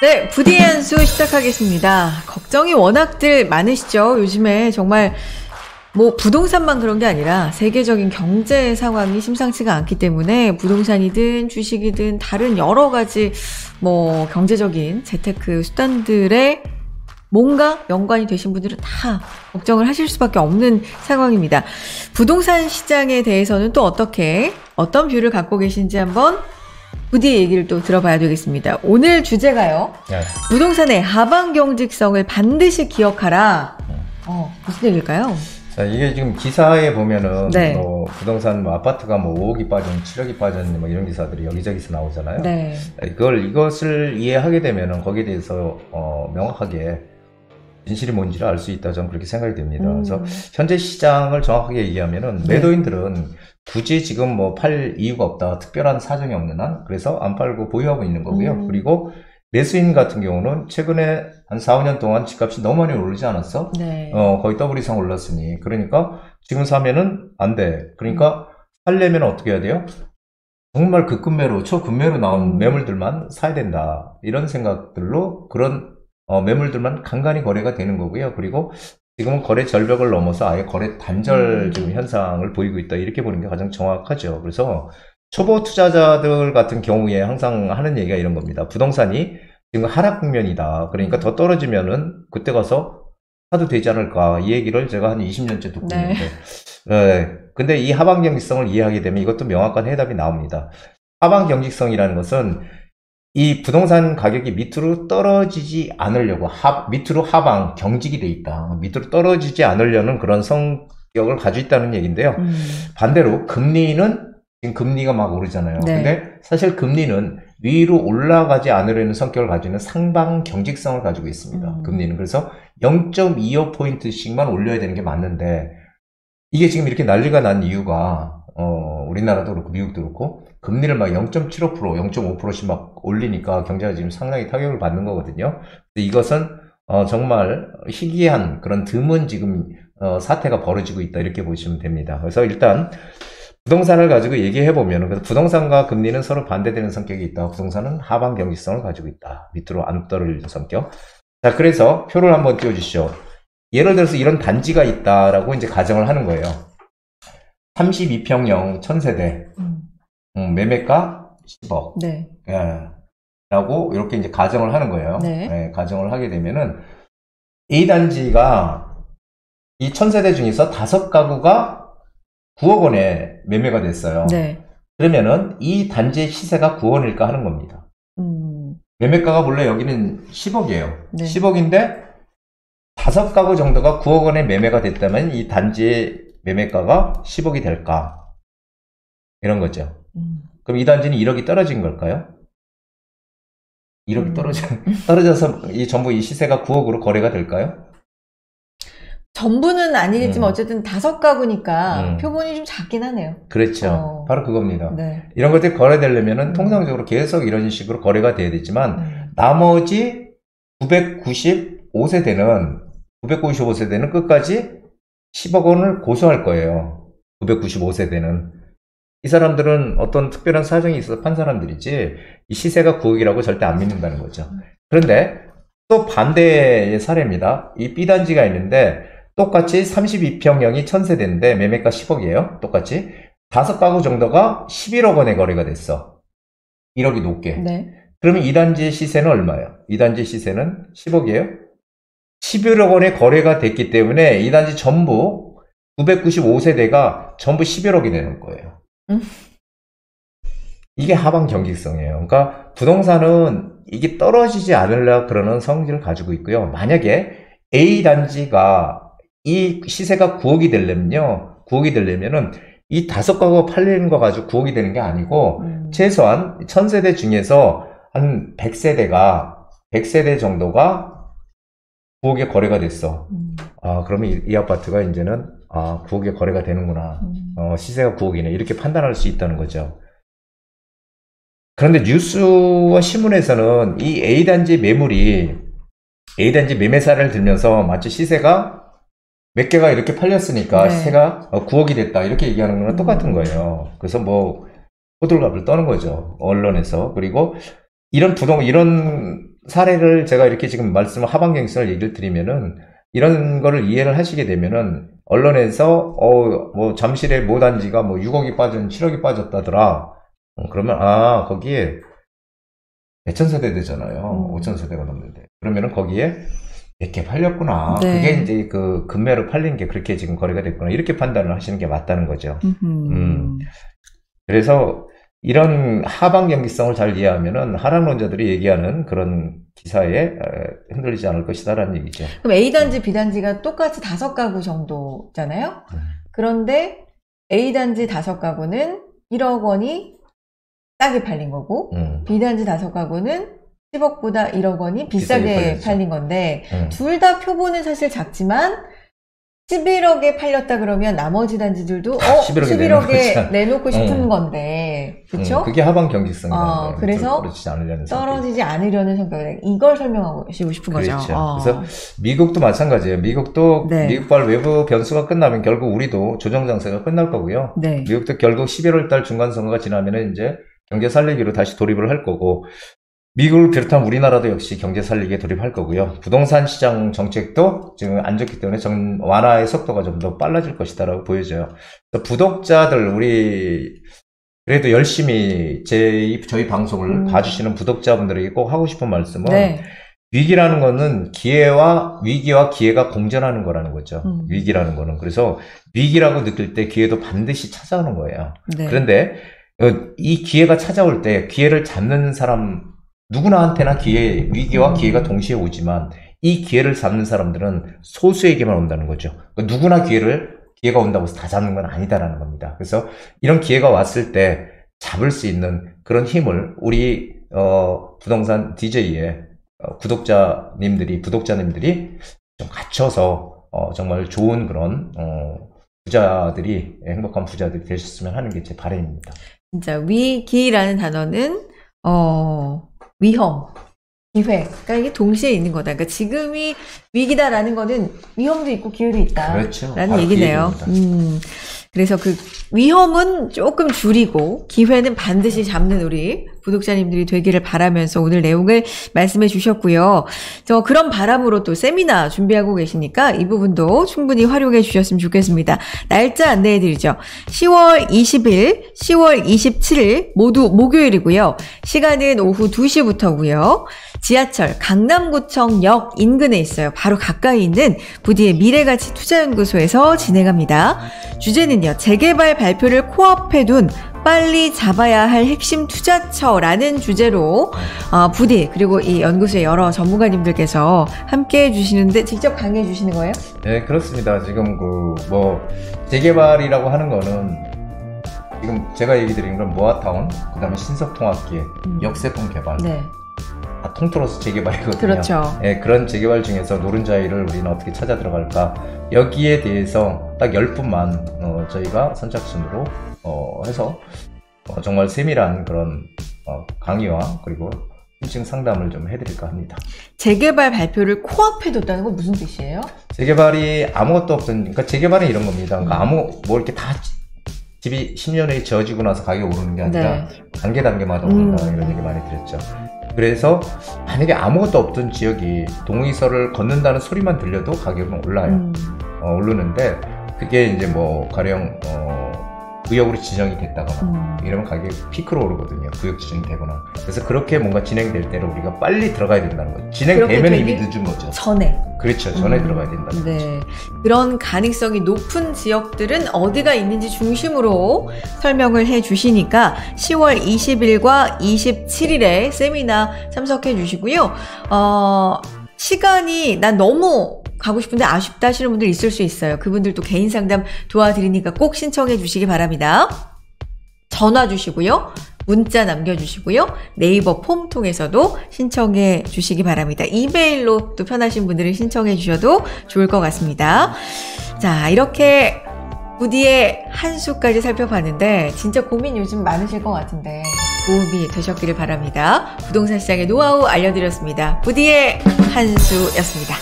네, 부디 한수 시작하겠습니다. 걱정이 워낙들 많으시죠? 요즘에 정말 뭐 부동산만 그런 게 아니라 세계적인 경제 상황이 심상치가 않기 때문에 부동산이든 주식이든 다른 여러 가지 뭐 경제적인 재테크 수단들에 뭔가 연관이 되신 분들은 다 걱정을 하실 수밖에 없는 상황입니다. 부동산 시장에 대해서는 또 어떤 뷰를 갖고 계신지 한번 부디 얘기를 또 들어봐야 되겠습니다. 오늘 주제가요. 네. 부동산의 하방 경직성을 반드시 기억하라. 무슨 얘기일까요? 자, 이게 지금 기사에 보면은 네. 뭐 부동산 뭐 아파트가 뭐 5억이 빠졌니 7억이 빠졌니 뭐 이런 기사들이 여기저기서 나오잖아요. 네. 이것을 이해하게 되면은 거기에 대해서 명확하게 진실이 뭔지를 알 수 있다, 저는 그렇게 생각이 됩니다. 그래서 현재 시장을 정확하게 얘기하면은 매도인들은 굳이 지금 뭐 팔 이유가 없다, 특별한 사정이 없는 한, 그래서 안 팔고 보유하고 있는 거고요. 그리고 매수인 같은 경우는 최근에 한 4, 5년 동안 집값이 너무 많이 오르지 않았어? 네. 거의 더블 이상 올랐으니. 그러니까 지금 사면은 안 돼. 그러니까 살려면 어떻게 해야 돼요? 정말 극급매로, 초급매로 나온 매물들만 사야 된다. 이런 생각들로 그런 매물들만 간간히 거래가 되는 거고요. 그리고 지금은 거래 절벽을 넘어서 아예 거래 단절 지금 현상을 보이고 있다. 이렇게 보는 게 가장 정확하죠. 그래서 초보 투자자들 같은 경우에 항상 하는 얘기가 이런 겁니다. 부동산이 지금 하락 국면이다. 그러니까 더 떨어지면은 그때 가서 사도 되지 않을까. 이 얘기를 제가 한 20년째 듣고 있는데. 네. 근데 이 하방 경직성을 이해하게 되면 이것도 명확한 해답이 나옵니다. 하방 경직성이라는 것은 이 부동산 가격이 밑으로 떨어지지 않으려고 밑으로 하방 경직이 돼 있다. 밑으로 떨어지지 않으려는 그런 성격을 가지고 있다는 얘기인데요. 반대로 금리는 지금 금리가 막 오르잖아요. 네. 근데 사실 금리는 위로 올라가지 않으려는 성격을 가지고 있는 상방 경직성을 가지고 있습니다. 금리는 그래서 0.25포인트씩만 올려야 되는 게 맞는데 이게 지금 이렇게 난리가 난 이유가 우리나라도 그렇고 미국도 그렇고 금리를 막 0.75%, 0.5%씩 막 올리니까 경제가 지금 상당히 타격을 받는 거거든요. 이것은 정말 희귀한 그런 드문 지금 사태가 벌어지고 있다, 이렇게 보시면 됩니다. 그래서 일단 부동산을 가지고 얘기해 보면, 그래서 부동산과 금리는 서로 반대되는 성격이 있다. 부동산은 하방 경직성을 가지고 있다. 밑으로 안 떨어지는 성격. 자, 그래서 표를 한번 띄워주시죠. 예를 들어서 이런 단지가 있다라고 이제 가정을 하는 거예요. 32평형 1000세대. 매매가 10억. 네. 예. 라고 이렇게 이제 가정을 하는 거예요. 네. 예, 가정을 하게 되면은 A단지가 이 1000세대 중에서 5가구가 9억 원에 매매가 됐어요. 네. 그러면은 이 단지의 시세가 9원일까 하는 겁니다. 매매가가 원래 여기는 10억이에요. 네. 10억인데 5가구 정도가 9억 원에 매매가 됐다면 이 단지의 매매가가 10억이 될까? 이런 거죠. 그럼 이 단지는 1억이 떨어진 걸까요? 1억이 떨어져서 전부 이 시세가 9억으로 거래가 될까요? 전부는 아니겠지만 어쨌든 5가구니까 표본이 좀 작긴 하네요. 그렇죠. 바로 그겁니다. 네. 이런 것들이 거래되려면은 통상적으로 계속 이런 식으로 거래가 돼야 되지만 나머지 995세대는 끝까지 10억 원을 고소할 거예요. 995세대는. 이 사람들은 어떤 특별한 사정이 있어서 판 사람들이지 이 시세가 9억이라고 절대 안 믿는다는 거죠. 그런데 또 반대의 사례입니다. 이 B단지가 있는데 똑같이 32평형이 1000세대인데 매매가 10억이에요. 똑같이 5가구 정도가 11억 원에 거래가 됐어. 1억이 높게. 네. 그러면 이 단지의 시세는 얼마예요? 이 단지의 시세는 10억이에요. 11억 원에 거래가 됐기 때문에 이 단지 전부 995세대가 전부 11억이 되는 거예요. 이게 하방 경직성이에요. 그러니까 부동산은 이게 떨어지지 않으려 그러는 성질을 가지고 있고요. 만약에 A 단지가 이 시세가 9억이 되려면요. 9억이 되려면은 이 5가구가 팔리는 거 가지고 9억이 되는 게 아니고 최소한 1000세대 중에서 한 100세대 정도가 9억에 거래가 됐어. 그러면 이 아파트가 이제는 9억에 거래가 되는구나. 시세가 9억이네. 이렇게 판단할 수 있다는 거죠. 그런데 뉴스와 신문에서는 이 A단지 매매사를 들면서 마치 시세가 몇 개가 이렇게 팔렸으니까 네. 시세가 9억이 됐다, 이렇게 얘기하는 거랑 똑같은 거예요. 그래서 뭐 호들갑을 떠는 거죠, 언론에서. 그리고 이런 사례를 제가 이렇게 지금 하방경직성을 얘기를 드리면은 이런 거를 이해를 하시게 되면은 언론에서 뭐 잠실의 모 단지가 뭐 6억이 빠진 7억이 빠졌다더라. 그러면 거기에 몇천 세대 되잖아요. 5천 세대가 넘는데. 그러면은 거기에 몇 개 팔렸구나. 네. 그게 이제 그 금매로 팔린 게 그렇게 지금 거래가 됐구나. 이렇게 판단을 하시는 게 맞다는 거죠. 그래서 이런 하방경직성을 잘 이해하면은 하락론자들이 얘기하는 그런 기사에 흔들리지 않을 것이다라는 얘기죠. 그럼 A단지, B단지가 똑같이 5가구 정도잖아요? 그런데 A단지 5가구는 1억 원이 싸게 팔린 거고, B단지 5가구는 10억보다 1억 원이 비싸게 팔린 건데, 둘 다 표본은 사실 작지만, 11억에 팔렸다 그러면 나머지 단지들도 11억에 내놓고 싶은 건데, 그렇죠? 그게 하방 경직성이라는 거예요. 그래서 떨어지지 않으려는 성격이다. 이걸 설명하시고 싶은 거죠. 그래서 미국도 마찬가지예요. 미국도 네. 미국발 외부 변수가 끝나면 결국 우리도 조정 장세가 끝날 거고요. 네. 미국도 결국 11월 달 중간 선거가 지나면은 이제 경제 살리기로 다시 돌입을 할 거고, 미국을 비롯한 우리나라도 역시 경제 살리기에 돌입할 거고요. 부동산 시장 정책도 지금 안 좋기 때문에 완화의 속도가 좀 더 빨라질 것이다라고 보여져요. 그래서 구독자들, 우리 그래도 열심히 저희 방송을 봐주시는 구독자분들에게 꼭 하고 싶은 말씀은, 네. 위기라는 거는 위기와 기회가 공존하는 거라는 거죠. 위기라는 거는. 그래서 위기라고 느낄 때 기회도 반드시 찾아오는 거예요. 네. 그런데 이 기회가 찾아올 때 기회를 잡는 사람, 누구나한테나 위기와 기회가 동시에 오지만 이 기회를 잡는 사람들은 소수에게만 온다는 거죠. 그러니까 누구나 기회가 온다고 해서 다 잡는 건 아니다라는 겁니다. 그래서 이런 기회가 왔을 때 잡을 수 있는 그런 힘을 우리 부동산 DJ의 구독자님들이 좀 갖춰서 정말 좋은 그런 행복한 부자들이 되셨으면 하는 게 제 바람입니다. 진짜 위기라는 단어는 위험, 기회. 그러니까 이게 동시에 있는 거다. 그러니까 지금이 위기다라는 거는 위험도 있고 기회도 있다. 그렇죠. 라는 얘기네요. 그래서 그 위험은 조금 줄이고 기회는 반드시 잡는 우리 구독자님들이 되기를 바라면서 오늘 내용을 말씀해 주셨고요. 그런 바람으로 또 세미나 준비하고 계시니까 이 부분도 충분히 활용해 주셨으면 좋겠습니다. 날짜 안내해 드리죠. 10월 20일, 10월 27일 모두 목요일이고요. 시간은 오후 2시부터고요. 지하철 강남구청역 인근에 있어요. 바로 가까이 있는 부디의 미래가치 투자연구소에서 진행합니다. 주제는요, 재개발 발표를 코앞에 둔 빨리 잡아야 할 핵심 투자처라는 주제로 부디 그리고 이 연구소의 여러 전문가님들께서 함께 해주시는데 직접 강의해 주시는 거예요? 네, 그렇습니다. 지금 재개발이라고 하는 거는 지금 제가 얘기 드린 건 모아타운, 그 다음에 신석통합기획, 역세권 개발, 네. 다 통틀어서 재개발이거든요. 그렇죠. 네, 그런 재개발 중에서 노른자위를 우리는 어떻게 찾아 들어갈까, 여기에 대해서 딱 10분만 저희가 선착순으로 해서 정말 세밀한 그런 강의와 그리고 심층 상담을 좀 해드릴까 합니다. 재개발 발표를 코앞에 뒀다는 건 무슨 뜻이에요? 재개발이 아무것도 없던, 그러니까 재개발은 이런 겁니다. 그러니까 이렇게 다 집이 10년에 지어지고 나서 가격이 오르는 게 아니라 네. 단계마다 오른다, 이런 얘기 많이 드렸죠. 그래서 만약에 아무것도 없던 지역이 동의서를 걷는다는 소리만 들려도 가격은 올라요. 오르는데 그게 이제 가령 구역으로 지정이 됐다거나 이러면 가격이 피크로 오르거든요. 구역 지정이 되거나. 그래서 그렇게 뭔가 진행될 때를 우리가 빨리 들어가야 된다는 거죠. 진행되면 이미 늦은 거죠. 그렇죠. 전에 들어가야 된다는 거죠. 네. 그런 가능성이 높은 지역들은 어디가 있는지 중심으로 설명을 해 주시니까 10월 20일과 27일에 세미나 참석해 주시고요. 시간이 난 너무 가고 싶은데 아쉽다 하시는 분들 있을 수 있어요. 그분들도 개인 상담 도와드리니까 꼭 신청해 주시기 바랍니다. 전화 주시고요. 문자 남겨주시고요. 네이버 폼 통해서도 신청해 주시기 바랍니다. 이메일로 또 편하신 분들은 신청해 주셔도 좋을 것 같습니다. 자, 이렇게 부디의 한 수까지 살펴봤는데 진짜 고민 요즘 많으실 것 같은데 도움이 되셨기를 바랍니다. 부동산 시장의 노하우 알려드렸습니다. 부디의 한 수였습니다.